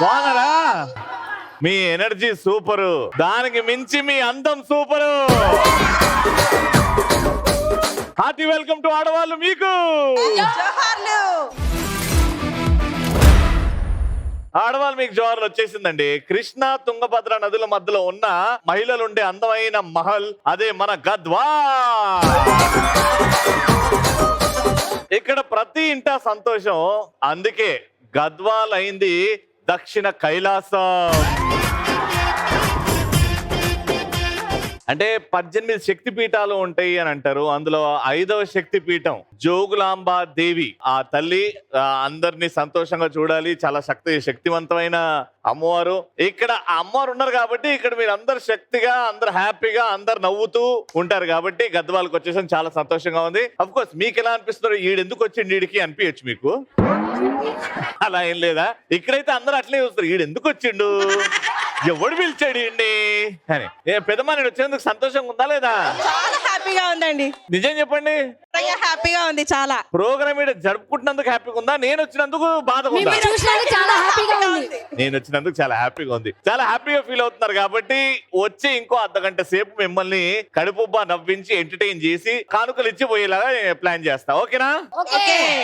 బాగున్నారా? మీ energy super, దానికి మించి మీ అందం సూపరు. హార్టీ వెల్కమ్ టు ఆడవాళ్ళు మీకు. ఆడవాళ్ళు మీకు జోహార్లు వచ్చేసిందండి. కృష్ణా తుంగభద్ర నదుల మధ్యలో ఉన్న మహిళలు ఉండే అందమైన మహల్ అదే మన గద్వాల్. ఇక్కడ ప్రతి ఇంటా సంతోషం, అందుకే గద్వాల్ అయింది దక్షిణ కైలాసం. అంటే 18 శక్తి పీఠాలు ఉంటాయి అని అంటారు. అందులో 5వ శక్తి పీఠం జోగులాంబ దేవి. ఆ తల్లి అందరినీ సంతోషంగా చూడాలి, చాలా శక్తివంతమైన అమ్మవారు. ఇక్కడ ఆ అమ్మవారు ఉన్నారు కాబట్టి ఇక్కడ మీరు అందరు శక్తిగా, అందరు హ్యాపీగా, అందరు నవ్వుతూ ఉంటారు కాబట్టి గద్వాలకు వచ్చేసాం. చాలా సంతోషంగా ఉంది. అఫ్ కోర్స్ మీకు ఎలా అనిపిస్తున్నారు, ఈడెందుకు వచ్చింది ఈడికి అనిపించచ్చు మీకు. అలా ఏం లేదా, ఇక్కడైతే అందరూ అట్లే చూస్తారు, ఈడెందుకు వచ్చిండు, ఎవడు పిలిచాడు అండి అని. పెద్దమ్మ నేను వచ్చేందుకు సంతోషంగా ఉందా లేదా? చాలా హ్యాపీగా ఉందండి. నిజం చెప్పండి. హ్యాపీగా ఉంది చాలా. ప్రోగ్రామ్ జరుపుకుంటున్నందుకు హ్యాపీగా ఉందా, నేను వచ్చినందుకు బాధగా ఉందా? నేను వచ్చినందుకు చాలా హ్యాపీగా ఉంది. చాలా హ్యాపీగా ఫీల్ అవుతున్నారు కాబట్టి వచ్చి ఇంకో అర్ధగంట సేపు మిమ్మల్ని కడుపుబ్బా నవ్వించి ఎంటర్టైన్ చేసి కానుకలు ఇచ్చి పోయేలాగా ప్లాన్ చేస్తా. ఓకేనా?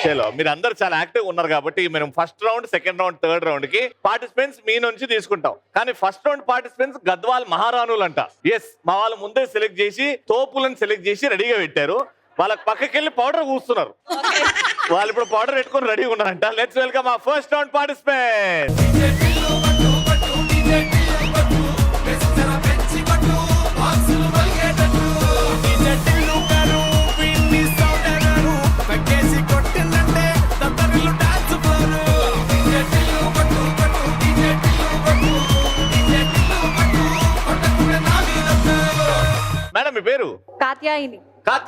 చలో, మీరు అందరు చాలా యాక్టివ్ ఉన్నారు కాబట్టి మేము first round, second round, third round కి పార్టిసిపెంట్స్ మీ నుంచి తీసుకుంటాం. కానీ ఫస్ట్ రౌండ్ పార్టిసిపెంట్స్ గద్వాల్ మహారాణులు అంట. ఎస్, మా వాళ్ళు ముందే సెలెక్ట్ చేసి తోపులను సెలెక్ట్ చేసి రెడీగా పెట్టారు. వాళ్ళకి పక్కకెళ్ళి పౌడర్ కూస్తున్నారు. వాళ్ళు ఇప్పుడు పౌడర్ పెట్టుకుని రెడీగా ఉన్నారంట. లెట్స్ వెల్కమ్ ఆ ఫస్ట్ రౌండ్ పార్టిసిపెంట్. మేడం మీ పేరు? కాత్యాయిని.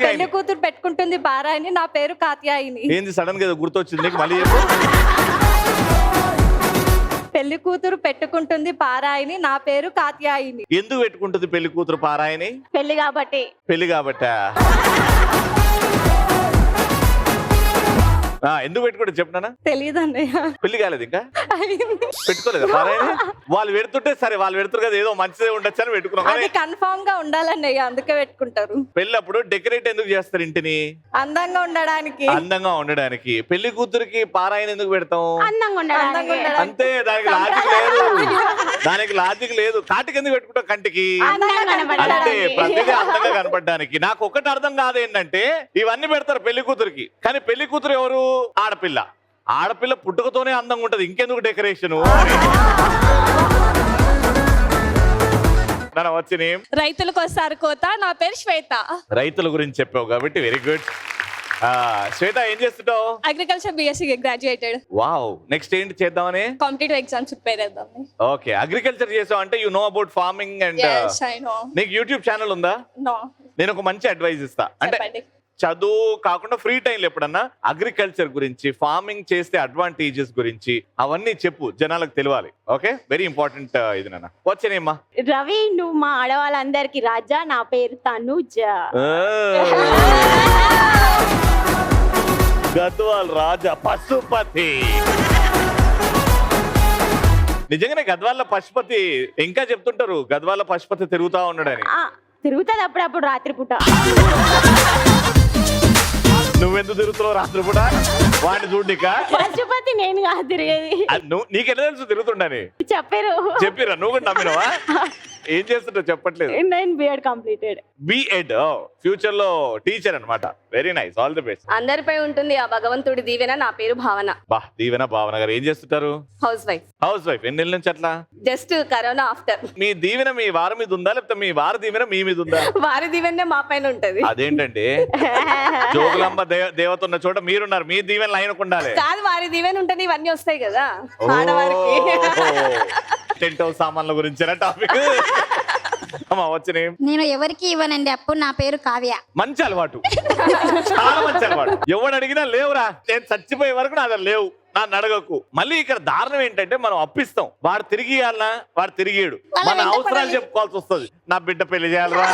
పెళ్లి కూతురు పెట్టుకుంటుంది పారాయని, నా పేరు కాత్యాయిని. ఏంది సడన్ గా గుర్తొచ్చింది నీకు? మళ్ళీ చెప్పు. పెళ్లి కూతురు పెట్టుకుంటుంది పారాయని, నా పేరు కాత్యాయిని. ఎందుకు పెట్టుకుంటుంది పెళ్లి కూతురు పారాయని? పెళ్లి కాబట్టి. పెళ్లి కాబట్టా? ఎందుకు పెట్టుకుంటే చెప్పనా? తెలియదు అన్నయ్య. పెళ్లి కాలేదు ఇంకా, పెట్టుకోలేదు పారాయని. వాళ్ళు పెడుతుంటే సరే, వాళ్ళు పెడుతురు కదా, ఏదో మంచిదే ఉండొచ్చు అని పెట్టుకున్నాం. అది కన్ఫర్మ్ గా ఉండాలన్నయ్య, అందుకే పెట్టుకుంటారు. పెళ్ళప్పుడు డెకరేట్ ఎందుకు చేస్తారు ఇంటిని? అందంగా ఉండడానికి. అందంగా ఉండడానికి. పెళ్లి కూతురికి పారాయణ ఎందుకు పెడతాం? అందంగా ఉండడానికి. అంతే, దానికి లాజిక్ లేదు. దానికి లాజిక్ లేదు. కాటికి ఎందుకు పెట్టుకుంటాం? కంటికి. అంతే, ప్రతిదీ అందంగా కనపడడానికి. నాకు ఒకటి అర్థం కాదు ఏంటంటే, ఇవన్నీ పెడతారు పెళ్లి కూతురికి, కానీ పెళ్లి కూతురు ఎవరు? ఆడపిల్ల. ఆడపిల్ల పుట్టుకతోనే అందంగా ఉంటది, ఇంకెందుకు డెకరేషన్? వచ్చి రైతులకు వస్తారు కోత, నా పేరు శ్వేత. రైతుల గురించి చెప్పావు కాబట్టి వెరీ గుడ్. శ్వేత, ఏం చేస్తుంటావు? Agriculture BSc graduated. Wow, next ఏంటి చేద్దామని? కాంపిటేటివ్ ఎగ్జామ్స్ ప్రిపేర్ అవుదాం. ఓకే, అగ్రికల్చర్ చేసావు అంటే you know about farming and నీకు యూట్యూబ్ ఛానల్ ఉందా? నో. నేను ఒక మంచి అడ్వైస్ ఇస్తా. అంటే చదువు కాకుండా ఫ్రీ టైంలో ఎప్పుడన్నా అగ్రికల్చర్ గురించి, ఫార్మింగ్ చేస్తే అడ్వాంటేజెస్ గురించి అవన్నీ చెప్పు, జనాలకు తెలియాలి. ఓకే, వెరీ ఇంపార్టెంట్ ఇది. నాన్న వచ్చేనేమ్మా. రవి, నువ్వు మా ఆడవాళ్ళందరికి రాజా, నా పేరు తనుజ. గద్వాల్ రాజా పశుపతి. నిజంగానే గద్వాల పశుపతి. ఇంకా చెప్తుంటారు గద్వాల పశుపతి తిరుగుతా ఉన్నాడని. తిరుగుతుంది అప్పుడప్పుడు రాత్రిపూట. నువ్వెందుకు తిరుగుతున్నావు రాత్రిపూట? వాడిని చూడనికా? పశుపతి నేను కాదు తిరిగేది. నీకెలా తెలుసు తిరుగుతుండని? చెప్పిరా, నువ్వు కూడా నమ్మినవా? ఏం చేస్తుంటావు చెప్పట్లేదు. నేను బిఎడ్ కంప్లీటెడ్. బిఎడ్, ఫ్యూచర్ లో టీచర్ అన్నమాట. Very nice, all the best. అందరిపై ఉంటుంది ఆ భగవంతుడి దీవెన. నా పేరు భావన. బా, దీవెన భావన గారు ఏం చేస్తుంటారు? House wife. House wife. ఎన్ని నెలల నుంచి అట్లా? Just corona after. మీ దీవెన మీ వారి మీద ఉందా, లేకపోతే మీ వారి దీవెన మీ మీద ఉందా? వారి దీవెన మా పైన ఉంటది. అదేంటండి, జోగులాంబ దేవత ఉన్న చోట మీరున్నారు, మీ దీవెన లైన్ ఉండాలి. కాదు, వారి దీవెన ఉంటే ఇవన్నీ వస్తాయి కదా ఆడవారికి. టెంట్ హౌస్ సామాన్ల గురించి టాపిక్. నేను ఎవరికి ఇవ్వనండి అప్పు. నా పేరు కావ్య. మంచి అలవాటు, చాలా మంచి అలవాటు. ఎవడు అడిగినా లేవురా, నేను చచ్చిపోయే వరకు నాది లేవు, నన్ను అడగకు. మళ్ళీ ఇక్కడ దారుణం ఏంటంటే, మనం అప్పిస్తాం, వాడు తిరిగి ఇవ్వాలన్నా వాడు తిరిగేడు. మన అవసరాలు చెప్పుకోవాల్సి వస్తుంది. నా బిడ్డ పెళ్లి చేయాలరా,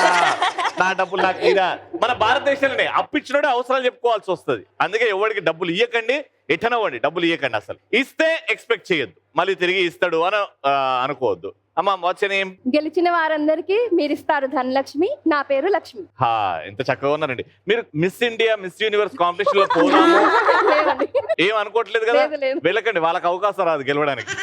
నా డబ్బులు నాకు ఇరా. మన భారతదేశంలోనే అప్పిచ్చినోడే అవసరాలు చెప్పుకోవాల్సి వస్తుంది. అందుకే ఎవరికి డబ్బులు ఇయ్యకండి, ఎటనవ్వండి, డబ్బులు ఇయ్యకండి. అసలు ఇస్తే ఎక్స్పెక్ట్ చేయొద్దు. మళ్ళీ తిరిగి ఇస్తాడు అని అనుకోవద్దు. అమ్మ వాట్స్ యువర్ నేమ్? గెలిచిన వారందరికీ మీరు ఇస్తారు ధనలక్ష్మి. నా పేరు లక్ష్మి. ఎంత చక్కగా ఉన్నారండి మీరు. Miss India, miss universe competition లో పోదాము ఏం అనుకోవట్లేదు కదా? వెళ్ళకండి, వాళ్ళకి అవకాశం రాదు గెలవడానికి.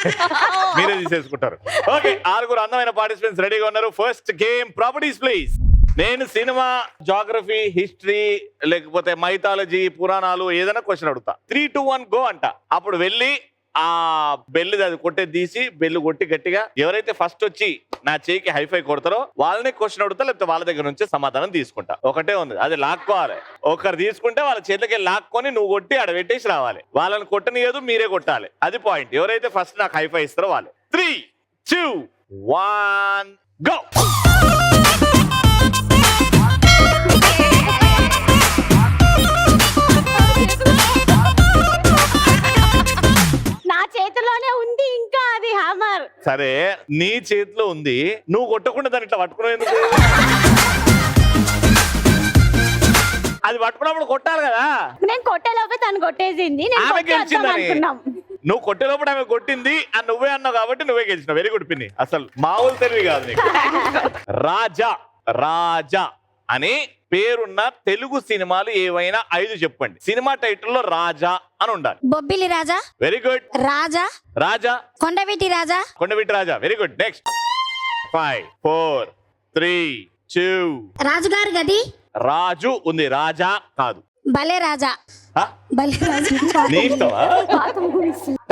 మీరే తీసేసుకుంటారు. ఓకే, 6 అందమైన పార్టిసిపెంట్స్ రెడీగా ఉన్నారు. First game properties please. నేను సినిమా, జాగ్రఫీ, హిస్టరీ లేకపోతే మైథాలజీ, పురాణాలు ఏదైనా క్వశ్చన్ అడుగుతా. 3, 2, 1 గో అంట. అప్పుడు వెళ్ళి ఆ బెల్లు అది కొట్టేది తీసి బెల్లు కొట్టి గట్టిగా ఎవరైతే ఫస్ట్ వచ్చి నా చేయికి హైఫై కొడతారో వాళ్ళని క్వశ్చన్ అడుగుతా, లేకపోతే వాళ్ళ దగ్గర నుంచి సమాధానం తీసుకుంటా. ఒకటే ఉంది, అది లాక్కోవాలి. ఒకరు తీసుకుంటే వాళ్ళ చేతికి లాక్కొని నువ్వు కొట్టి ఆడ పెట్టేసి రావాలి. వాళ్ళని కొట్టనియదు, మీరే కొట్టాలి. అది పాయింట్. ఎవరైతే ఫస్ట్ నాకు హైఫై ఇస్తారో వాళ్ళే. 3, 2, 1 గో. చేతిలోనే ఉంది ఇంకా అది హ్యామర్. సరే నీ చేతిలో ఉంది, నువ్వు కొట్టకుండా దాన్ని ఇట్లా పట్టుకున్నావు ఎందుకు? అది పట్టుకున్నప్పుడు కొట్టాలి కదా. నేను కొట్టేలోపే తను కొట్టేసింది. ఆమె గెలిచిందని నువ్వు కొట్టేలోపల ఆమె కొట్టింది అని నువ్వే అన్నావు కాబట్టి నువ్వే గెలిచినావు. వెరీ గుడ్ పిన్ని, అసలు మామూలు తెలివి కాదు నీకు. రాజా రాజా అని పేరున్న తెలుగు సినిమాలు ఏవైనా 5 చెప్పండి. సినిమా టైటిల్లో రాజా అని ఉండాలి. Bobbili Raja. Very good. Raja. Raja. Kondaveeti Raja. Kondaveeti Raja. Very good. Next. 5, 4, 3, 2. రాజుగారి గది. రాజు ఉంది, రాజా కాదు. భలే రాజా. భలే రాజా. నీ ఇష్టమా?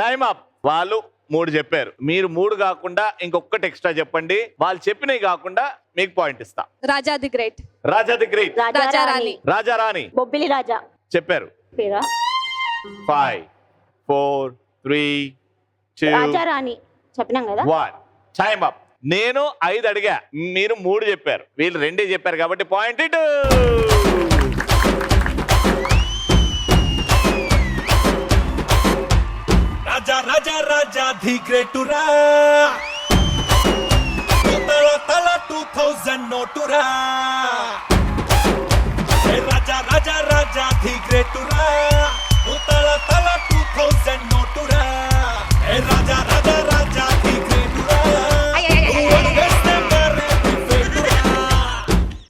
Time up. వాళ్ళు 3 చెప్పారు, మీరు 3 కాకుండా ఇంకొకటి ఎక్స్ట్రా చెప్పండి. వాళ్ళు చెప్పినవి కాకుండా మీకు పాయింట్ ఇస్తా. Raja the great. Raja the great. Raja Rani. Raja Rani. Bobbili Raja చెప్పారు. పేరా? 5, 4, 3, 2. రాజా రాణి చెప్పినాం కదా. 1 టైమ్ అప్. నేను 5 అడిగా, మీరు 3 చెప్పారు, వీళ్ళు 2 చెప్పారు కాబట్టి పాయింట్ ఇటు. రాజా రాజా రాజా ది గ్రేటురా, తల తల 2000 నోటురా. రాజా రాజా రాజా ది గ్రేటురా, తల తల 2000 నోటురా. రాజా రాజా రాజా ది గ్రేటురా.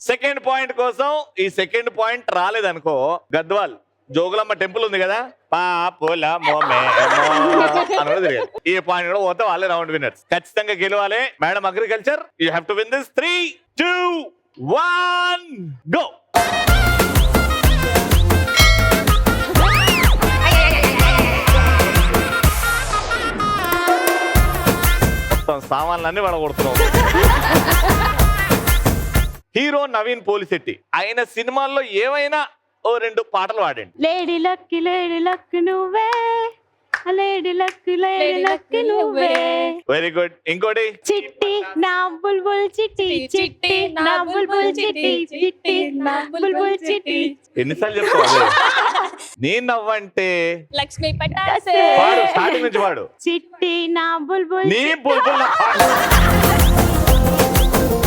సెకండ్ పాయింట్ కోసం ఈ సెకండ్ పాయింట్ రాలేదనుకో, గద్వాల్ జోగులమ్మ టెంపుల్ ఉంది కదా, ఈ పాయింట్ కూడా పోతే వాళ్ళే రౌండ్ విన్నర్స్. ఖచ్చితంగా గెలవాలి. Madam agriculture, you have to win this. 3, 2, 1 go. మొత్తం సామాన్లన్నీ వడగొడుతున్నావు. హీరో నవీన్ పోలిశెట్టి ఆయన సినిమాల్లో ఏమైనా 2 పాటలు పాడండి. లేడీ లక్ నువ్వే, లేడీ లక్ నువ్వే. Very good. ఇంకోటి. చిట్టి నా బుల్బుల్ చిట్టి, చిట్టి నా బుల్బుల్ చిట్టి, చిట్టి నా బుల్బుల్ చిట్టి. ఎన్నిసార్లు చెప్తావు? నీ నవ్వంటే లక్ష్మీ పటాసే. పాడు, స్టార్టింగ్ నుంచి పాడు. చిట్టి నా బుల్బుల్, నీ బుల్బుల్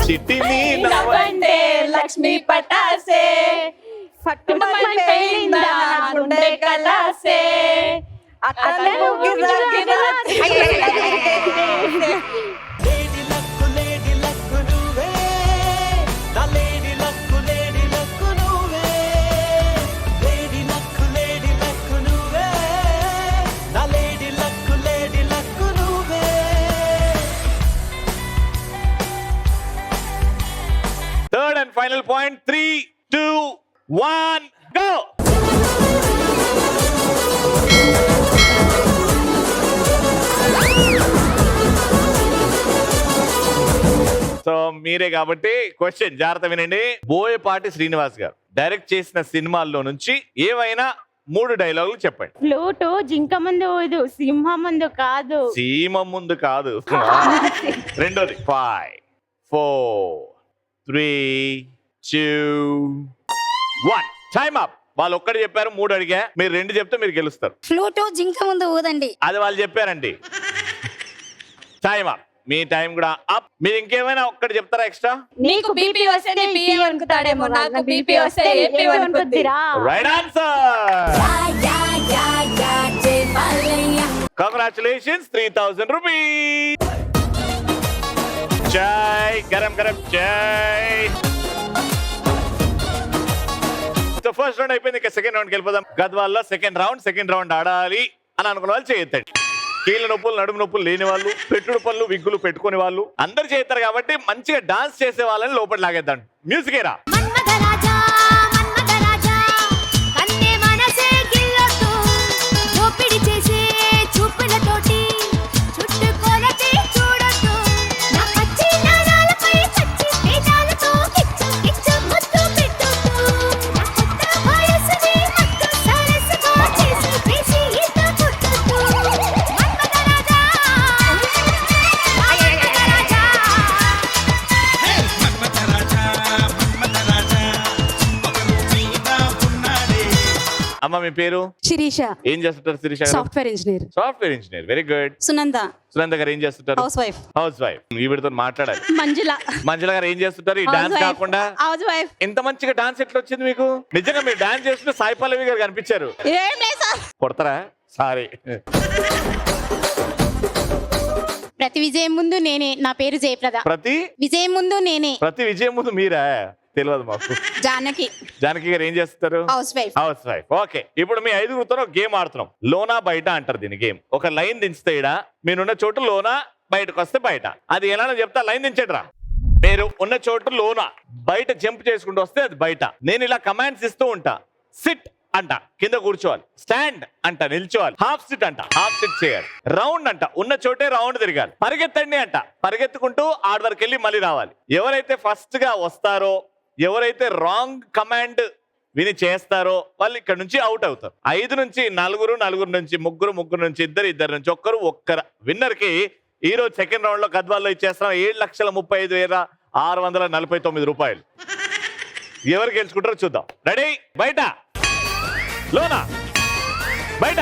చిట్టి నీ నవ్వంటే లక్ష్మీ పటాసే. గుండె కలాసే. అతను గిర్ర గిర్ర. లేడీ లక్ నువ్వే, నా లేడీ లక్ నువ్వే. లేడీ లక్ నువ్వే, నా లేడీ లక్ నువ్వే. Third and final point. 3, 2, 1 go. So మీరే కాబట్టి క్వశ్చన్ జాగ్రత్త వినండి. బోయపాటి శ్రీనివాస్ గారు డైరెక్ట్ చేసిన సినిమాల్లో నుంచి ఏవైనా 3 డైలాగులు చెప్పండి. ఫ్లూటు జింక ముందు ఊదు, సింహం ముందు కాదు. సీమ ముందు కాదు. రెండోది. 5, 4, 3, 2, 1 టైమ్ అప్. వాళ్ళు ఒక్కటి చెప్పారు, 3 అడిగా, మీరు 2 చెప్తే మీరు గెలుస్తారు. ఫ్లూటు జింక ముందు ఊదండి. అది వాళ్ళు చెప్పారండి. Time up. మీ టైం కూడా అప్. మీరు ఇంకేమైనా ఒక్కటి చెప్తారా ఎక్స్ట్రా? నీకు బీపీ వస్తే బీపీ అనుకుతాడేమో, నాకు బీపీ వస్తే ఏపీ అనుకుద్దిరా. Right answer. Congratulations 3000 rupees. Chai గరం గరం చాయ్. ఫస్ట్ రౌండ్ అయిపోయింది, ఇక సెకండ్ రౌండ్కి వెళ్ళిపోదాం. గద్వాల్లో సెకండ్ రౌండ్ ఆడాలి అని అనుకున్న వాళ్ళు చేయొద్దండి. కీళ్ళ నొప్పులు, నడుము నొప్పులు లేని వాళ్ళు, పెట్టుడు పనులు, విగ్గులు పెట్టుకునే వాళ్ళు అందరు చేస్తారు కాబట్టి మంచిగా డాన్స్ చేసే వాళ్ళని లోపల లాగేద్దాం. మ్యూజిక్ ఏరా. అమ్మ మీ పేరు? శిరీష. ఏం చేస్తుంటారు Sirisha? Software engineer. Software engineer, very good. Sunanda. Sunanda గారు ఏం చేస్తుంటారు? House wife. House wife. ఈవిడతో మాట్లాడాలి. మంజుల. మంజుల గారు ఏం చేస్తుంటారు? ఈ డాన్స్ కాకుండా హౌస్ వైఫ్. ఇంత మంచిగా డాన్స్ ఎట్లా వచ్చింది మీకు? నిజంగా మీరు డాన్స్ చేస్తుంటే సాయి పల్లవి గారు కనిపించారు. ఏం లేదు సార్. కొడతారా? సారీ. ప్రతి విజయం ముందు నేనే. నా పేరు జయప్రద. ప్రతి విజయం ముందు నేనే. ప్రతి విజయం ముందు మీరా? తెలియదు మాకు. జానకి. జానకి గారు ఏం చేస్తారు? House wife. House wife. Okay, ఇప్పుడు మీ ఐదుగురితో గేమ్ ఆడుతున్నాం. లోనా బయట అంటారు దీని గేమ్. ఒక లైన్ దించితే ఇడా మీరున్న చోటు లోనా, బయటకు వస్తే బయట. అది ఎలా చెప్తా, లైన్ దించడరా. మీరు ఉన్న చోటు లోనా, బయట జంప్ చేసుకుంటూ వస్తే అది బయట. నేను ఇలా కమాండ్స్ ఇస్తూ ఉంటా. సిట్ అంట, కింద కూర్చోవాలి. స్టాండ్ అంట, నిల్చోవాలి. హాఫ్ సిట్ అంట, హాఫ్ సిట్ చేయాలి. రౌండ్ అంట, ఉన్న చోటే రౌండ్ తిరగాలి. పరిగెత్తండి అంట, పరిగెత్తుకుంటూ ఆడ వరకు వెళ్ళి మళ్ళీ రావాలి. ఎవరైతే ఫస్ట్ గా వస్తారో, ఎవరైతే రాంగ్ కమాండ్ విని చేస్తారో వాళ్ళు ఇక్కడ నుంచి అవుట్ అవుతారు. 5 నుంచి 4, 4 నుంచి 3, 3 నుంచి 2, 2 నుంచి 1, 1 విన్నర్ కి ఈ రోజు సెకండ్ రౌండ్ లో గద్వాల్లో ఇచ్చేస్తాం 7,35,649 రూపాయలు. ఎవరు గెలుచుకుంటారో చూద్దాం. రెడీ? బయట, లోనా, బయట.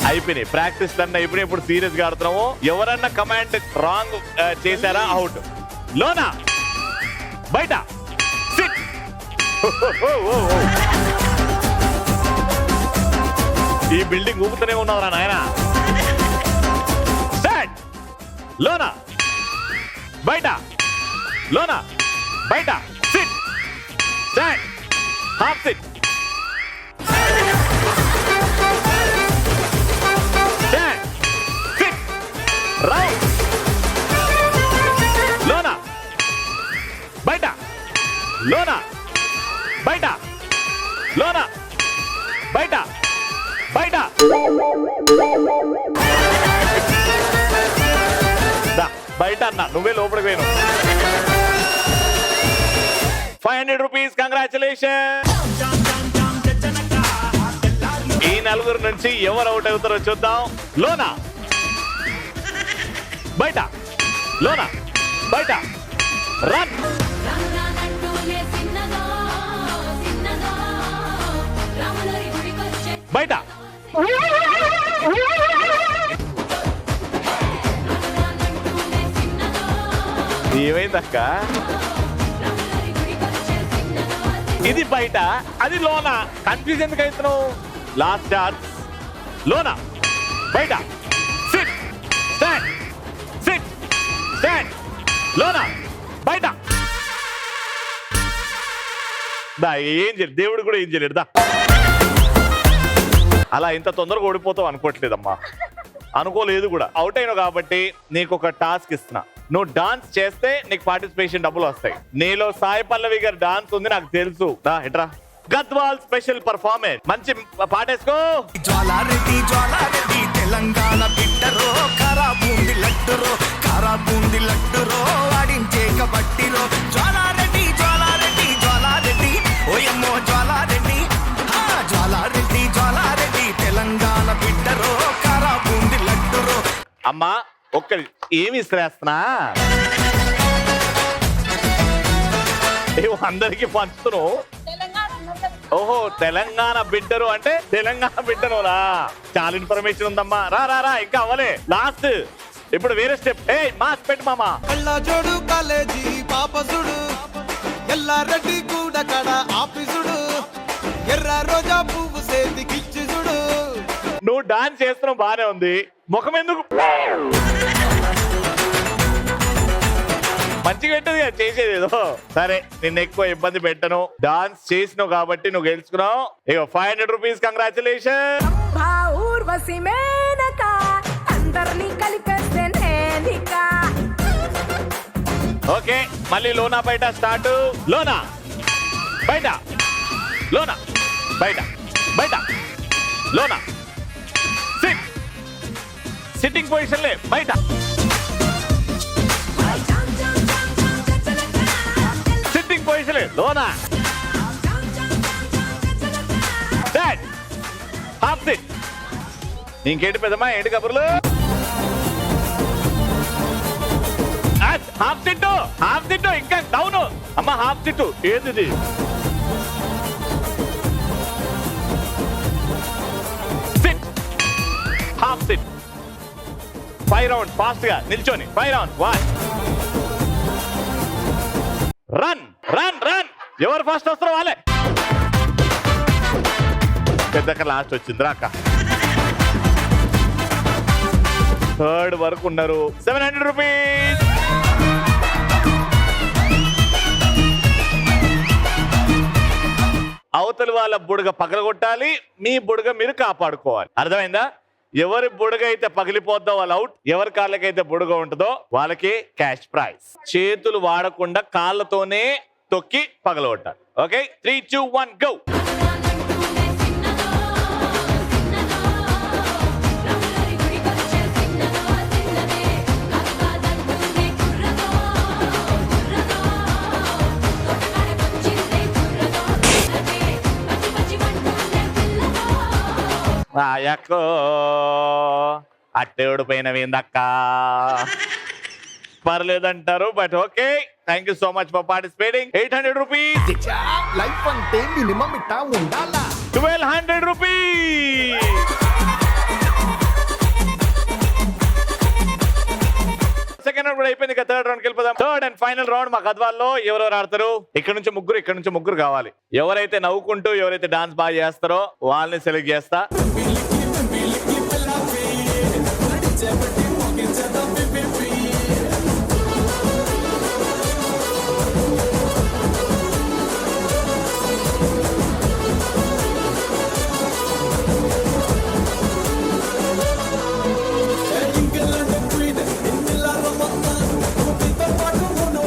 అయిపోయినాయి ప్రాక్టీస్ అన్న. ఇప్పుడు సీరియస్ గా ఆడుతున్నాము. ఎవరన్నా కమాండ్ రాంగ్ చేశారా అవుట్. లోనా, బయట, సిట్. ఈ బిల్డింగ్ ఊపుతూనే ఉన్నావురా నాయన. స్టార్ట్. లోనా, బయట, లోనా, బయట, SIT, stand, half SIT, stand, SIT, round. లోనా, బయట, లోనా, బయట, లోనా, బయట, బయట. బయట అన్న, నువ్వే లోపలికి పోయినావు. 500 రూపీస్. కంగ్రాచులేషన్. ఈ 4 నుంచి ఎవరు అవుట్ అవుతారో చూద్దాం. లోనా, బయట, లోనా, బయట, రన్, బయట. ఏమైందక్క? ఇది బయట, అది లోనా. కన్ఫ్యూజ్ ఎందుకు అవుతున్నావు? Last chance. లోనా, బయట, సిట్, స్టాండ్, సిట్, స్టాండ్, లోనా, బయట. దా, ఏం చేయలేదు దేవుడు కూడా, ఏం చేయలేడు. దా, అలా ఇంత తొందరగా ఓడిపోతావు అనుకోవట్లేదమ్మా, అనుకోలేదు కూడా. అవుట్ అయినావు కాబట్టి నీకు ఒక టాస్క్ ఇస్తున్నా. నువ్వు డాన్స్ చేస్తే నీకు పార్టిసిపేషన్ డబ్బులు వస్తాయి. నీలో సాయి పల్లవి గారి డాన్స్ ఉంది నాకు తెలుసు. ఎట్రా గద్వాల్ స్పెషల్ పర్ఫార్మెన్స్. మంచి పాటేసుకో. జ్వాలారెడ్డి జ్వాలారెడ్డి తెలంగాణ బిడ్డరో, కారా బూంది లడ్డురో, కారా బూంది లడ్డురో, ఆడించే కబడ్డీలో. జ్వాలారెడ్డి జ్వాలారెడ్డి జ్వాలారెడ్డి, ఓయమ్మో జ్వాలారెడ్డి, జ్వాలారెడ్డి జ్వాలారెడ్డి తెలంగాణ బిడ్డరో, కారా బూంది లడ్డురో. అమ్మా ఒక్కరి ఏమి శ్రేస్తున్నా అందరికి పంచుతున్నావు. ఓహో, తెలంగాణ బిడ్డరు అంటే తెలంగాణ బిడ్డరురా. చాలా ఇన్ఫర్మేషన్ ఉందమ్మా. రా రా రా, ఇంకా అవ్వలే. లాస్ట్ ఇప్పుడు వేరే స్టెప్. ఏ మాస్ పెట్టు మామా. జోడు కాలేజీ పాపసుడు, ఎల్లారెడ్డి కూడా కడ ఆఫీసుడు, ఎర్ర రోజా పువ్వు సేతికిచ్చి నువ్వు డాన్స్ చేస్తున్నావు బానే ఉంది, ముఖం ఎందుకు మంచిగా పెట్టదు కదా చేసేది ఏదో. సరే నిన్ను ఎక్కువ ఇబ్బంది పెట్టను, డాన్స్ చేసినావు కాబట్టి నువ్వు గెలుచుకున్నావు. ఇగో 500 రూపీస్. కంగ్రాచులేషన్. ఓకే మళ్ళీ లోనా బయట స్టార్ట్. లోనా బయట, లోనా బయట, బయట లోనా సిట్, సిట్టింగ్ పొజిషన్ లే బయట, సిట్టింగ్ పొజిషన్ లే లోనా డాడ్ హాఫ్ సిట్. ఇంకేంటి పెద్దమ్మా, ఏంటి కబుర్లు? హాఫ్ సిట్టు, హాఫ్ సిట్టు, ఇంకా డౌన్ అమ్మా, హాఫ్ సిట్టు. ఏంది SIT, half SIT. 5 rounds fast గా నిల్చొని 5 రౌండ్స్. 1 run run run. ఎవరు ఫస్ట్ వస్తారో వాళ్ళే. పెద్దక్క లాస్ట్ వచ్చింది రాక. 3rd వరకు ఉన్నారు. 700 రూపీస్. అవతలి వాళ్ళ బుడగ పగలగొట్టాలి, మీ బుడగ మీరు కాపాడుకోవాలి. అర్థమైందా? ఎవరి బుడగ అయితే పగిలిపోద్దో వాళ్ళు అవుట్, ఎవరి కాళ్ళకైతే బుడగ ఉంటుందో వాళ్ళకి క్యాష్ ప్రైజ్. చేతులు వాడకుండా కాళ్ళతోనే తొక్కి పగలగొట్టాలి. Okay 3, 2, 1 go. రాయకో అట్టేవుడు పైన వేందక్క పర్లేదంటారు, but okay. Thank you so much for participating. 800 rupees. Life అంటే మినిమం ఇట్టా ఉండాలా. 1200 రూపీస్. సెకండ్ రౌండ్ కూడా అయిపోయింది. ఇక 3rd రౌండ్కి వెళ్ళిపోదాం. 3rd అండ్ ఫైనల్ రౌండ్ మా గద్వాల్లో ఎవరెవరు ఆడతారు? ఇక్కడ నుంచి ముగ్గురు, ఇక్కడ నుంచి ముగ్గురు కావాలి. ఎవరైతే నవ్వుకుంటూ ఎవరైతే డాన్స్ బాగా చేస్తారో వాళ్ళని సెలెక్ట్ చేస్తా.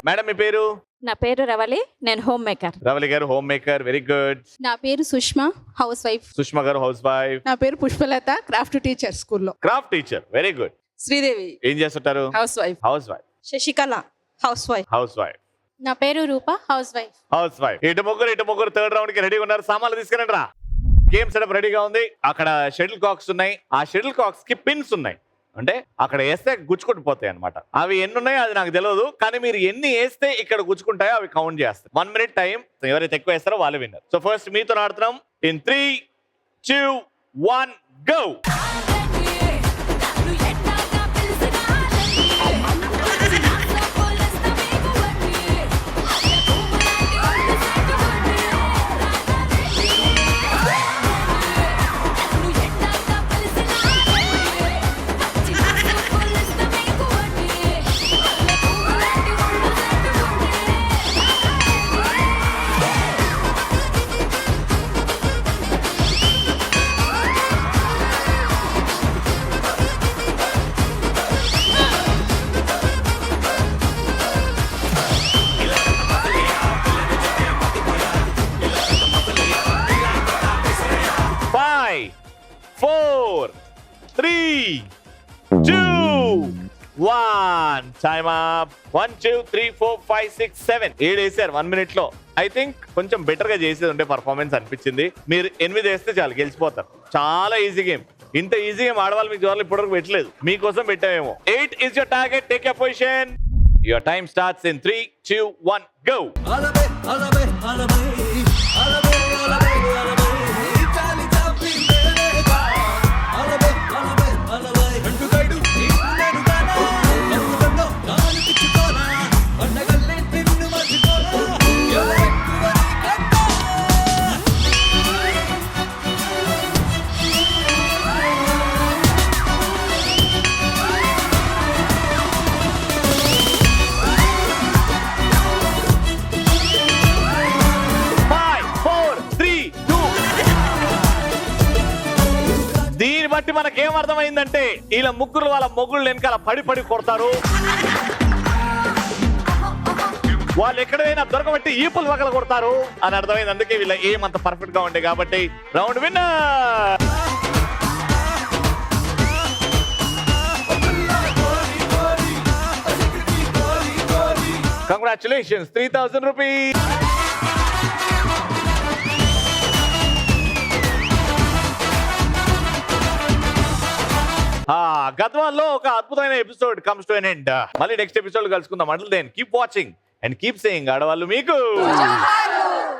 మేడం మీ పేరు? నా పేరు రవలి, నేను హోమ్ మేకర్. రవలి గారు హోమ్ మేకర్, వెరీ గుడ్. నా పేరు సుష్మా, హౌస్ వైఫ్. సుష్మా గారు హౌస్ వైఫ్. నా పేరు పుష్పలత, క్రాఫ్ట్ టీచర్ స్కూల్లో. Craft teacher, very good. Sridevi, ఏం చేస్తుంటారు? House wife. House wife. Sasikala, house wife. House wife. నా పేరు రూప, హౌస్ వైఫ్. House wife. ఇటు ముగ్గురు 3rd రౌండ్ కి రెడీగా ఉన్నారు. సామాన్లు తీసుకురండి రా. గేమ్ సెటప్ రెడీగా ఉంది. అక్కడ షటిల్ కాక్స్ ఉన్నాయి. ఆ షటిల్ కాక్స్ కి పిన్స్ ఉన్నాయి. అంటే అక్కడ వేస్తే గుచ్చుకుంటూ పోతాయి అనమాట. అవి ఎన్ని ఉన్నాయో అది నాకు తెలియదు, కానీ మీరు ఎన్ని వేస్తే ఇక్కడ గుచ్చుకుంటాయో అవి కౌంట్ చేస్తాయి. 1 minute టైం. ఎవరైతే ఎక్కువ వేస్తారో వాళ్ళు విన్నర్. సో ఫస్ట్ మీతో ఆడుతున్నాం. In 3, 2, 1 go. Time up. 1, 2, 3, 4, 5, 6, 7 7 వేసారు 1 minute లో. ఐ థింక్ కొంచెం బెటర్ గా చేసేది ఉంటే పర్ఫార్మెన్స్ అనిపించింది. మీరు 8 వేస్తే చాలు గెలిచిపోతారు. చాలా ఈజీ గేమ్. ఇంత ఈజీ గేమ్ ఆడవాళ్ళు మీకు జోర్లు ఇప్పటివరకు పెట్టలేదు, మీకోసం పెట్టామేమో. 8 is your target. Take your position. Your time starts in 3, 2, 1 go. Alabe, alabe, alabe, alabe, alabe, alabe. Chali chapi merega. Alabe, alabe, alabe. Rendu gaidu neenu gana. Nannu danno naanu kichukona. Annagalle ninnu marchukona. Evakkuvari kanna. ఏమర్థమైందంటే వీళ్ళ ముగ్గురు వాళ్ళ మొగుళ్ళు వెనకాల పడి కొడతారు. వాళ్ళు ఎక్కడైనా దొరకబట్టి ఈపులు పగల కొడతారు అని అర్థమైంది. అందుకే వీళ్ళ ఏమంత పర్ఫెక్ట్ గా ఉండే కాబట్టి రౌండ్ విన్నర్. Congratulations, 3000 rupees. గద్వాల్లో ఒక అద్భుతమైన episode comes to an end. మళ్ళీ నెక్స్ట్ ఎపిసోడ్ కలుసుకుందాం. Until then keep watching and keep saying ఆడవాళ్ళు మీకు